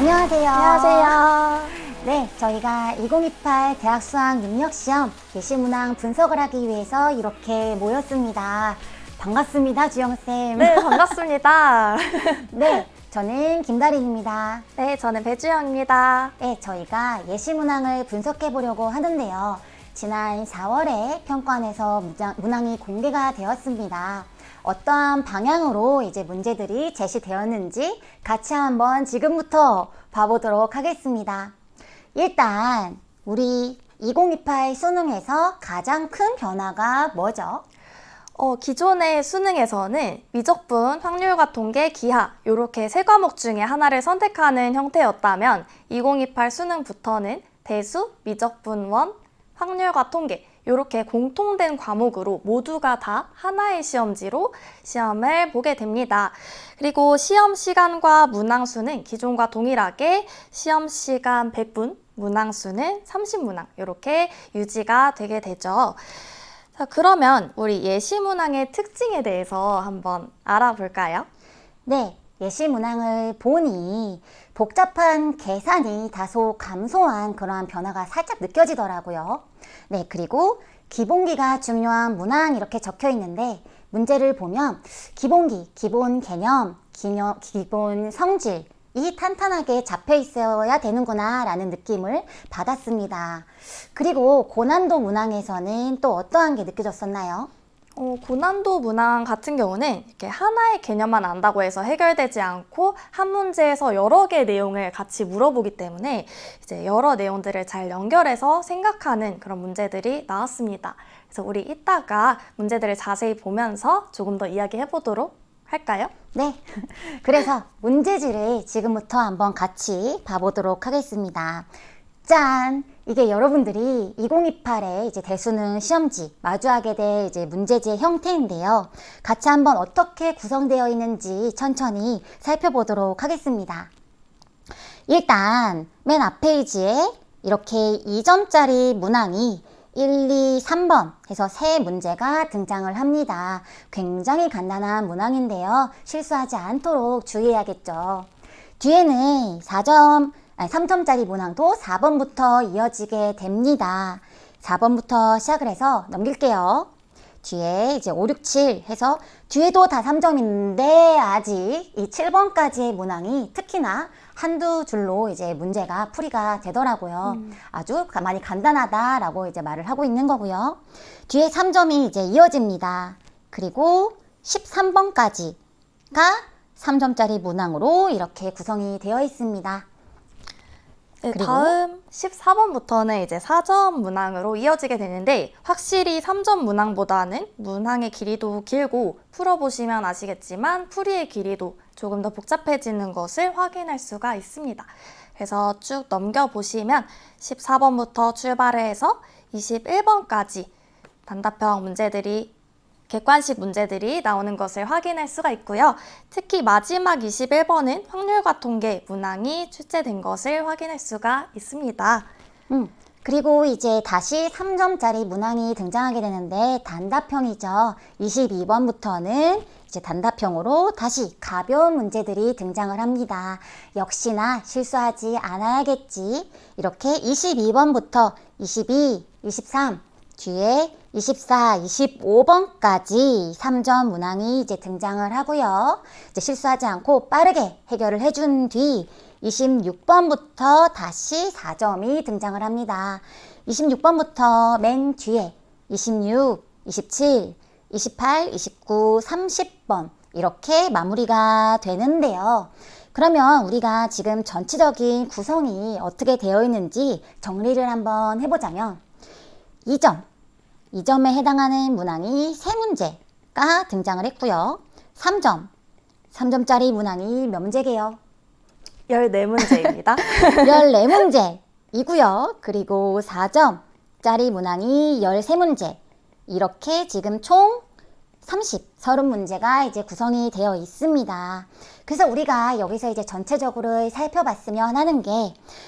안녕하세요. 안녕하세요. 네, 저희가 2028 대학 수학 능력 시험 예시문항 분석을 하기 위해서 이렇게 모였습니다. 반갑습니다, 주영쌤. 네, 반갑습니다. 네, 저는 김다린입니다. 네, 저는 배주영입니다. 네, 저희가 예시문항을 분석해 보려고 하는데요. 지난 4월에 평가원에서 문항이 공개가 되었습니다. 어떠한 방향으로 이제 문제들이 제시되었는지 같이 한번 지금부터 봐보도록 하겠습니다. 일단 우리 2028 수능에서 가장 큰 변화가 뭐죠? 기존의 수능에서는 미적분, 확률과 통계, 기하 이렇게 세 과목 중에 하나를 선택하는 형태였다면 2028 수능부터는 대수, 미적분원, 확률과 통계 이렇게 공통된 과목으로 모두가 다 하나의 시험지로 시험을 보게 됩니다. 그리고 시험 시간과 문항수는 기존과 동일하게 시험 시간 100분, 문항수는 30문항 이렇게 유지가 되게 되죠. 자, 그러면 우리 예시문항의 특징에 대해서 한번 알아볼까요? 네, 예시문항을 보니 복잡한 계산이 다소 감소한 그러한 변화가 살짝 느껴지더라고요. 네, 그리고 기본기가 중요한 문항 이렇게 적혀 있는데 문제를 보면 기본기, 기본 개념, 기본 성질 이 탄탄하게 잡혀 있어야 되는구나 라는 느낌을 받았습니다. 그리고 고난도 문항에서는 또 어떠한 게 느껴졌었나요? 고난도 문항 같은 경우는 이렇게 하나의 개념만 안다고 해서 해결되지 않고 한 문제에서 여러 개의 내용을 같이 물어보기 때문에 이제 여러 내용들을 잘 연결해서 생각하는 그런 문제들이 나왔습니다. 그래서 우리 이따가 문제들을 자세히 보면서 조금 더 이야기해 보도록 할까요? 네. 그래서 문제지를 지금부터 한번 같이 봐보도록 하겠습니다. 짠! 이게 여러분들이 2028의 이제 대수능 시험지 마주하게 될 이제 문제지의 형태인데요. 같이 한번 어떻게 구성되어 있는지 천천히 살펴보도록 하겠습니다. 일단 맨 앞 페이지에 이렇게 2점짜리 문항이 1, 2, 3번 해서 세 문제가 등장을 합니다. 굉장히 간단한 문항인데요. 실수하지 않도록 주의해야겠죠. 뒤에는 3점짜리 문항도 4번부터 이어지게 됩니다. 4번부터 시작을 해서 넘길게요. 뒤에 이제 5, 6, 7 해서 뒤에도 다 3점인데 아직 이 7번까지의 문항이 특히나 한두 줄로 이제 문제가 풀이가 되더라고요. 아주 많이 간단하다라고 이제 말을 하고 있는 거고요. 뒤에 3점이 이제 이어집니다. 그리고 13번까지가 3점짜리 문항으로 이렇게 구성이 되어 있습니다. 네, 그리고 다음 14번부터는 이제 4점 문항으로 이어지게 되는데 확실히 3점 문항보다는 문항의 길이도 길고 풀어보시면 아시겠지만 풀이의 길이도 조금 더 복잡해지는 것을 확인할 수가 있습니다. 그래서 쭉 넘겨보시면 14번부터 출발을 해서 21번까지 단답형 문제들이 객관식 문제들이 나오는 것을 확인할 수가 있고요. 특히 마지막 21번은 확률과 통계 문항이 출제된 것을 확인할 수가 있습니다. 그리고 이제 다시 3점짜리 문항이 등장하게 되는데 단답형이죠. 22번부터는 이제 단답형으로 다시 가벼운 문제들이 등장을 합니다. 역시나 실수하지 않아야겠지. 이렇게 22번부터 22, 23, 뒤에 24, 25번까지 3점 문항이 이제 등장을 하고요. 이제 실수하지 않고 빠르게 해결을 해준 뒤 26번부터 다시 4점이 등장을 합니다. 26번부터 맨 뒤에 26, 27, 28, 29, 30번 이렇게 마무리가 되는데요. 그러면 우리가 지금 전체적인 구성이 어떻게 되어 있는지 정리를 한번 해보자면 2점에 해당하는 문항이 3문제가 등장을 했고요. 3점짜리 문항이 몇 문제게요? 14문제입니다. 14문제이고요. 그리고 4점짜리 문항이 13문제. 이렇게 지금 총 30문제가 이제 구성이 되어 있습니다. 그래서 우리가 여기서 이제 전체적으로 살펴봤으면 하는 게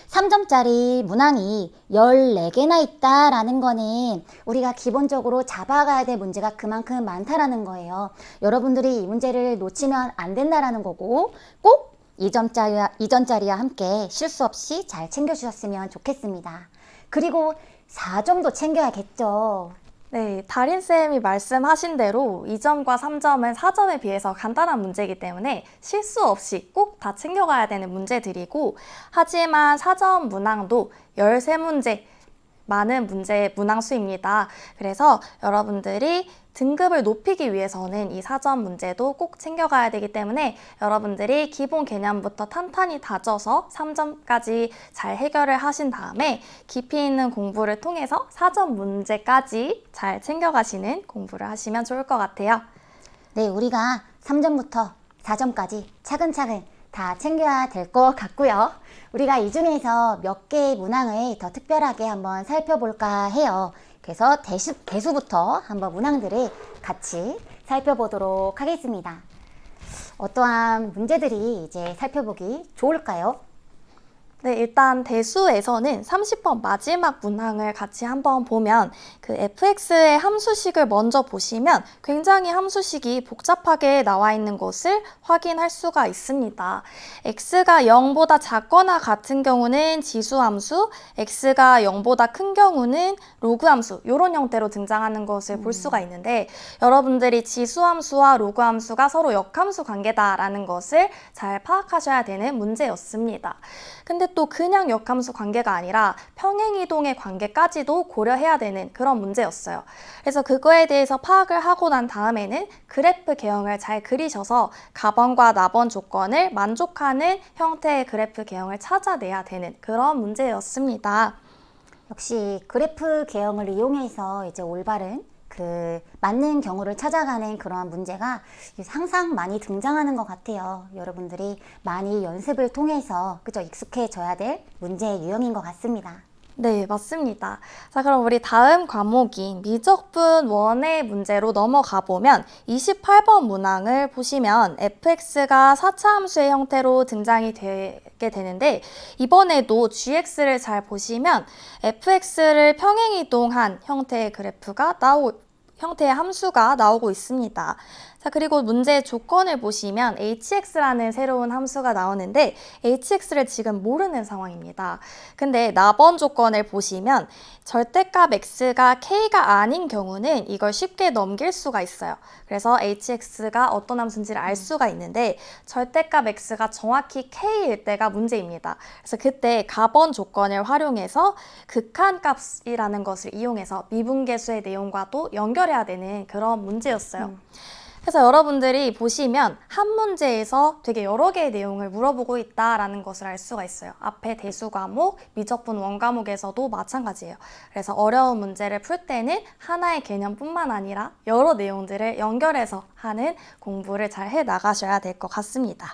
3점짜리 문항이 14개나 있다라는 거는 우리가 기본적으로 잡아가야 될 문제가 그만큼 많다라는 거예요. 여러분들이 이 문제를 놓치면 안 된다라는 거고 꼭 이전자리와 함께 실수 없이 잘 챙겨주셨으면 좋겠습니다. 그리고 4점도 챙겨야겠죠. 네, 달인쌤이 말씀하신 대로 2점과 3점은 4점에 비해서 간단한 문제이기 때문에 실수 없이 꼭 다 챙겨가야 되는 문제들이고, 하지만 4점 문항도 13문제, 많은 문제의 문항수입니다. 그래서 여러분들이 등급을 높이기 위해서는 이 4점 문제도 꼭 챙겨가야 되기 때문에 여러분들이 기본 개념부터 탄탄히 다져서 3점까지 잘 해결을 하신 다음에 깊이 있는 공부를 통해서 4점 문제까지 잘 챙겨가시는 공부를 하시면 좋을 것 같아요. 네, 우리가 3점부터 4점까지 차근차근 다 챙겨야 될 것 같고요. 우리가 이 중에서 몇 개의 문항을 더 특별하게 한번 살펴볼까 해요. 그래서 대수부터 한번 문항들을 같이 살펴보도록 하겠습니다. 어떠한 문제들이 이제 살펴보기 좋을까요? 네, 일단 대수에서는 30번 마지막 문항을 같이 한번 보면 그 fx의 함수식을 먼저 보시면 굉장히 함수식이 복잡하게 나와 있는 것을 확인할 수가 있습니다. x가 0보다 작거나 같은 경우는 지수함수, x가 0보다 큰 경우는 로그함수, 이런 형태로 등장하는 것을 볼 수가 있는데, 여러분들이 지수함수와 로그함수가 서로 역함수 관계다라는 것을 잘 파악하셔야 되는 문제였습니다. 근데 또 그냥 역함수 관계가 아니라 평행이동의 관계까지도 고려해야 되는 그런 문제였어요. 그래서 그거에 대해서 파악을 하고 난 다음에는 그래프 개형을 잘 그리셔서 가번과 나번 조건을 만족하는 형태의 그래프 개형을 찾아내야 되는 그런 문제였습니다. 역시 그래프 개형을 이용해서 이제 올바른 그 맞는 경우를 찾아가는 그러한 문제가 항상 많이 등장하는 것 같아요. 여러분들이 많이 연습을 통해서 그죠? 익숙해져야 될 문제의 유형인 것 같습니다. 네, 맞습니다. 자, 그럼 우리 다음 과목인 미적분 1의 문제로 넘어가 보면 28번 문항을 보시면 fx가 4차 함수의 형태로 등장이 되게 되는데, 이번에도 gx를 잘 보시면 fx를 평행이동한 형태의 형태의 함수가 나오고 있습니다. 자, 그리고 문제의 조건을 보시면 hx라는 새로운 함수가 나오는데 hx를 지금 모르는 상황입니다. 근데 나번 조건을 보시면 절대값 x가 k가 아닌 경우는 이걸 쉽게 넘길 수가 있어요. 그래서 hx가 어떤 함수인지를 알 수가 있는데 절대값 x가 정확히 k일 때가 문제입니다. 그래서 그때 가번 조건을 활용해서 극한값이라는 것을 이용해서 미분계수의 내용과도 연결해야 되는 그런 문제였어요. 그래서 여러분들이 보시면 한 문제에서 되게 여러 개의 내용을 물어보고 있다라는 것을 알 수가 있어요. 앞에 대수 과목, 미적분 1 과목에서도 마찬가지예요. 그래서 어려운 문제를 풀 때는 하나의 개념뿐만 아니라 여러 내용들을 연결해서 하는 공부를 잘 해 나가셔야 될 것 같습니다.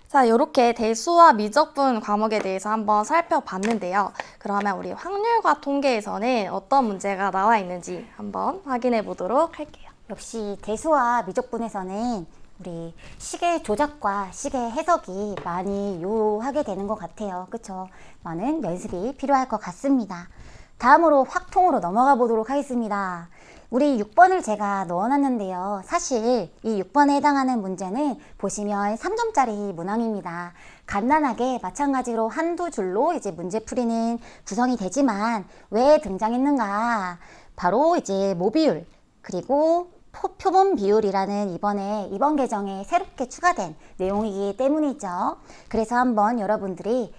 자, 이렇게 대수와 미적분 과목에 대해서 한번 살펴봤는데요. 그러면 우리 확률과 통계에서는 어떤 문제가 나와 있는지 한번 확인해 보도록 할게요. 역시 대수와 미적분에서는 우리 식의 조작과 식의 해석이 많이 요하게 되는 것 같아요. 그쵸? 많은 연습이 필요할 것 같습니다. 다음으로 확통으로 넘어가 보도록 하겠습니다. 우리 6번을 제가 넣어놨는데요. 사실 이 6번에 해당하는 문제는 보시면 3점짜리 문항입니다. 간단하게 마찬가지로 한두 줄로 이제 문제풀이는 구성이 되지만 왜 등장했는가? 바로 이제 모비율 그리고 표본 비율이라는 이번 개정에 새롭게 추가된 내용이기 때문이죠. 그래서 한번 여러분들이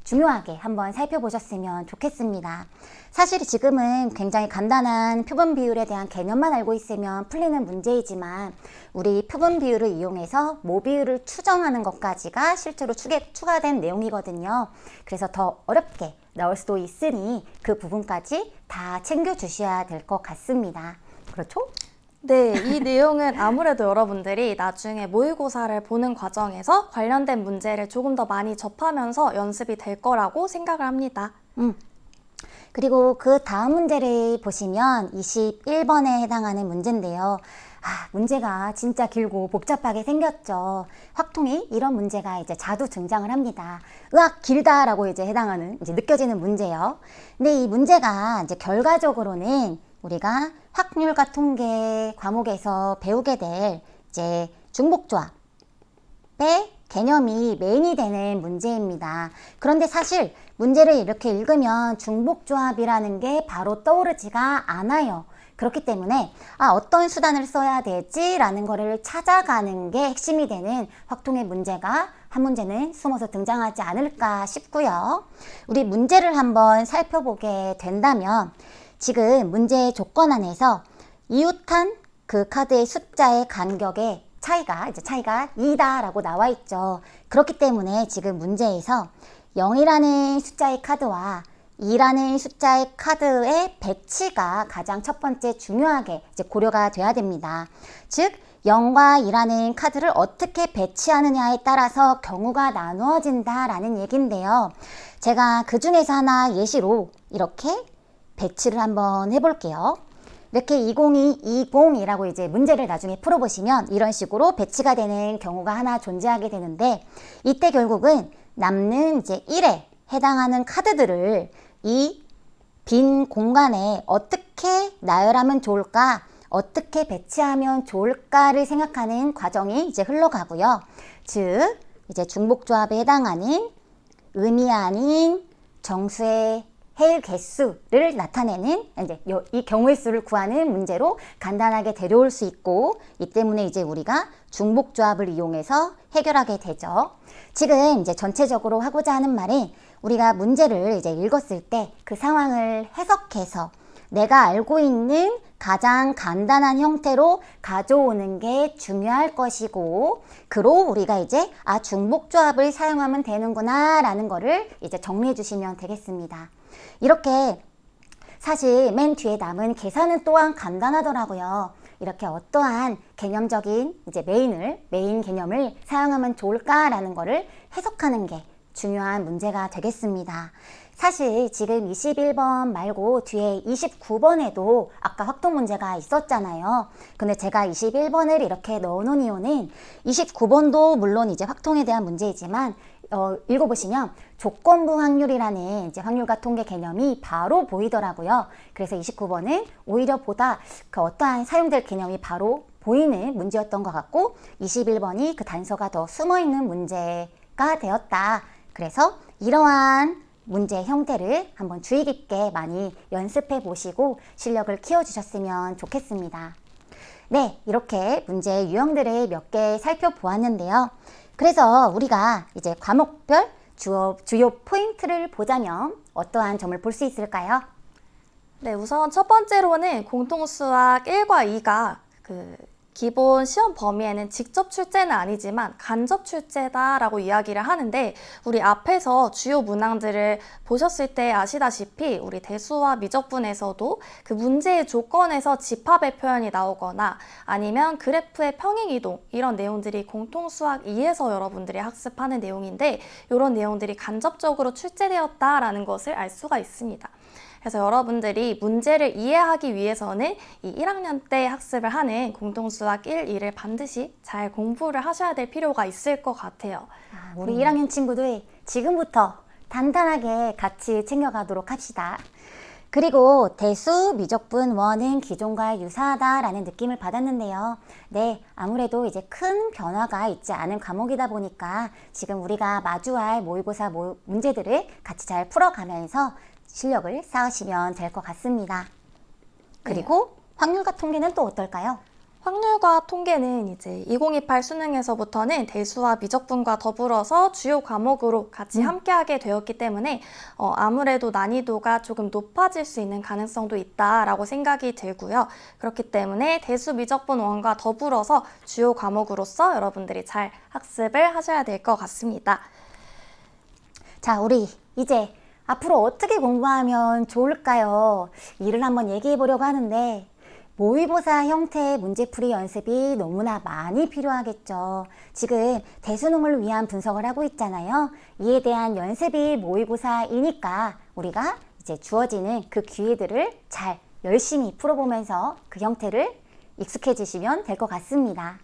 중요하게 한번 살펴보셨으면 좋겠습니다. 사실 지금은 굉장히 간단한 표본 비율에 대한 개념만 알고 있으면 풀리는 문제이지만 우리 표본 비율을 이용해서 모비율을 추정하는 것까지가 실제로 추가된 내용이거든요. 그래서 더 어렵게 나올 수도 있으니 그 부분까지 다 챙겨주셔야 될 것 같습니다. 그렇죠? 네, 이 내용은 아무래도 여러분들이 나중에 모의고사를 보는 과정에서 관련된 문제를 조금 더 많이 접하면서 연습이 될 거라고 생각을 합니다. 그리고 그 다음 문제를 보시면 21번에 해당하는 문제인데요. 문제가 진짜 길고 복잡하게 생겼죠. 확통이 이런 문제가 이제 자주 등장을 합니다. 으악, 길다라고 이제 해당하는, 이제 느껴지는 문제요. 근데 이 문제가 이제 결과적으로는 우리가 확률과 통계 과목에서 배우게 될 이제 중복조합의 개념이 메인이 되는 문제입니다. 그런데 사실 문제를 이렇게 읽으면 중복조합이라는 게 바로 떠오르지가 않아요. 그렇기 때문에 어떤 수단을 써야 될지라는 거를 찾아가는 게 핵심이 되는 확통의 문제가 한 문제는 숨어서 등장하지 않을까 싶고요. 우리 문제를 한번 살펴보게 된다면 지금 문제의 조건 안에서 이웃한 그 카드의 숫자의 간격의 차이가 2다라고 나와 있죠. 그렇기 때문에 지금 문제에서 0이라는 숫자의 카드와 2라는 숫자의 카드의 배치가 가장 첫 번째 중요하게 고려가 돼야 됩니다. 즉 0과 2라는 카드를 어떻게 배치하느냐에 따라서 경우가 나누어진다라는 얘기인데요. 제가 그 중에서 하나 예시로 이렇게 배치를 한번 해볼게요. 이렇게 2020이라고 이제 문제를 나중에 풀어보시면 이런 식으로 배치가 되는 경우가 하나 존재하게 되는데, 이때 결국은 남는 이제 1에 해당하는 카드들을 이 빈 공간에 어떻게 나열하면 좋을까, 어떻게 배치하면 좋을까를 생각하는 과정이 이제 흘러가고요. 즉, 이제 중복조합에 해당하는 의미 아닌 정수의 해일 개수를 나타내는 이제 이 경우의 수를 구하는 문제로 간단하게 데려올 수 있고, 이 때문에 이제 우리가 중복조합을 이용해서 해결하게 되죠. 지금 이제 전체적으로 하고자 하는 말은 우리가 문제를 이제 읽었을 때 그 상황을 해석해서 내가 알고 있는 가장 간단한 형태로 가져오는 게 중요할 것이고, 그로 우리가 이제 중복조합을 사용하면 되는구나 라는 거를 이제 정리해 주시면 되겠습니다. 이렇게 사실 맨 뒤에 남은 계산은 또한 간단하더라고요. 이렇게 어떠한 개념적인 이제 메인 개념을 사용하면 좋을까라는 거를 해석하는 게 중요한 문제가 되겠습니다. 사실 지금 21번 말고 뒤에 29번에도 아까 확통 문제가 있었잖아요. 근데 제가 21번을 이렇게 넣어놓은 이유는 29번도 물론 이제 확통에 대한 문제이지만 읽어보시면 조건부 확률이라는 이제 확률과 통계 개념이 바로 보이더라고요. 그래서 29번은 오히려 보다 그 어떠한 사용될 개념이 바로 보이는 문제였던 것 같고, 21번이 그 단서가 더 숨어있는 문제가 되었다. 그래서 이러한 문제 형태를 한번 주의 깊게 많이 연습해 보시고 실력을 키워주셨으면 좋겠습니다. 네, 이렇게 문제 유형들을 몇 개 살펴보았는데요. 그래서 우리가 이제 과목별 주요 포인트를 보자면 어떠한 점을 볼 수 있을까요? 네, 우선 첫 번째로는 공통수학 1과 2가 기본 시험 범위에는 직접 출제는 아니지만 간접 출제다라고 이야기를 하는데, 우리 앞에서 주요 문항들을 보셨을 때 아시다시피 우리 대수와 미적분에서도 그 문제의 조건에서 집합의 표현이 나오거나 아니면 그래프의 평행이동, 이런 내용들이 공통수학 2에서 여러분들이 학습하는 내용인데, 이런 내용들이 간접적으로 출제되었다라는 것을 알 수가 있습니다. 그래서 여러분들이 문제를 이해하기 위해서는 이 1학년 때 학습을 하는 공통수학 1, 2를 반드시 잘 공부를 하셔야 될 필요가 있을 것 같아요. 우리 1학년 친구들 지금부터 단단하게 같이 챙겨가도록 합시다. 그리고 대수, 미적분, 원은 기존과 유사하다라는 느낌을 받았는데요. 네, 아무래도 이제 큰 변화가 있지 않은 과목이다 보니까 지금 우리가 마주할 모의고사 문제들을 같이 잘 풀어가면서 실력을 쌓으시면 될 것 같습니다. 그리고 확률과 통계는 또 어떨까요? 확률과 통계는 이제 2028 수능에서부터는 대수와 미적분과 더불어서 주요 과목으로 같이 함께하게 되었기 때문에 아무래도 난이도가 조금 높아질 수 있는 가능성도 있다라고 생각이 들고요. 그렇기 때문에 대수, 미적분, 원과 더불어서 주요 과목으로서 여러분들이 잘 학습을 하셔야 될 것 같습니다. 자, 우리 이제 앞으로 어떻게 공부하면 좋을까요? 이를 한번 얘기해 보려고 하는데, 모의고사 형태의 문제풀이 연습이 너무나 많이 필요하겠죠. 지금 대수능을 위한 분석을 하고 있잖아요. 이에 대한 연습이 모의고사이니까 우리가 이제 주어지는 그 기회들을 잘 열심히 풀어보면서 그 형태를 익숙해지시면 될 것 같습니다.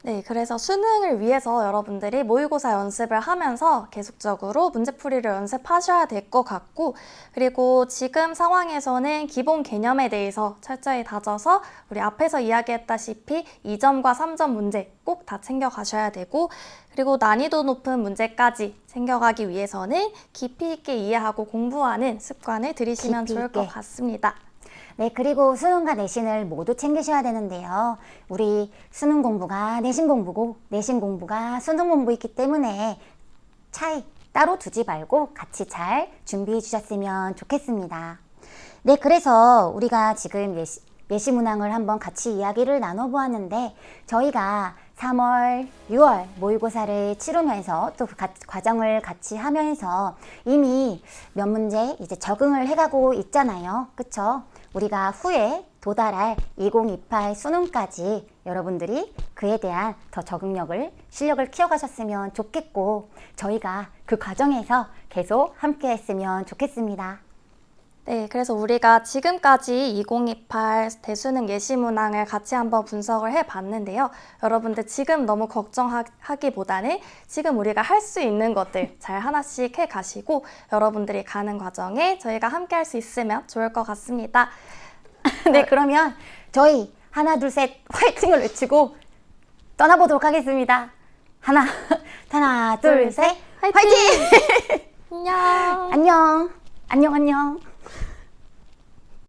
네, 그래서 수능을 위해서 여러분들이 모의고사 연습을 하면서 계속적으로 문제풀이를 연습하셔야 될 것 같고, 그리고 지금 상황에서는 기본 개념에 대해서 철저히 다져서 우리 앞에서 이야기했다시피 2점과 3점 문제 꼭 다 챙겨가셔야 되고, 그리고 난이도 높은 문제까지 챙겨가기 위해서는 깊이 있게 이해하고 공부하는 습관을 들이시면 깊이 좋을 것 있게. 같습니다. 네, 그리고 수능과 내신을 모두 챙기셔야 되는데요. 우리 수능 공부가 내신 공부고 내신 공부가 수능 공부이기 때문에 차이 따로 두지 말고 같이 잘 준비해 주셨으면 좋겠습니다. 네, 그래서 우리가 지금 예시 문항을 한번 같이 이야기를 나눠보았는데 저희가 3월, 6월 모의고사를 치르면서 또 그 과정을 같이 하면서 이미 몇 문제 이제 적응을 해가고 있잖아요. 그쵸? 우리가 후에 도달할 2028 수능까지 여러분들이 그에 대한 더 적응력을, 실력을 키워가셨으면 좋겠고 저희가 그 과정에서 계속 함께 했으면 좋겠습니다. 네, 그래서 우리가 지금까지 2028 대수능 예시 문항을 같이 한번 분석을 해봤는데요. 여러분들 지금 너무 걱정하기보다는 지금 우리가 할 수 있는 것들 잘 하나씩 해가시고 여러분들이 가는 과정에 저희가 함께 할 수 있으면 좋을 것 같습니다. 네, 그러면 저희 하나, 둘, 셋 화이팅을 외치고 떠나보도록 하겠습니다. 하나, 둘, 셋 화이팅! 안녕! 안녕! 안녕, 안녕!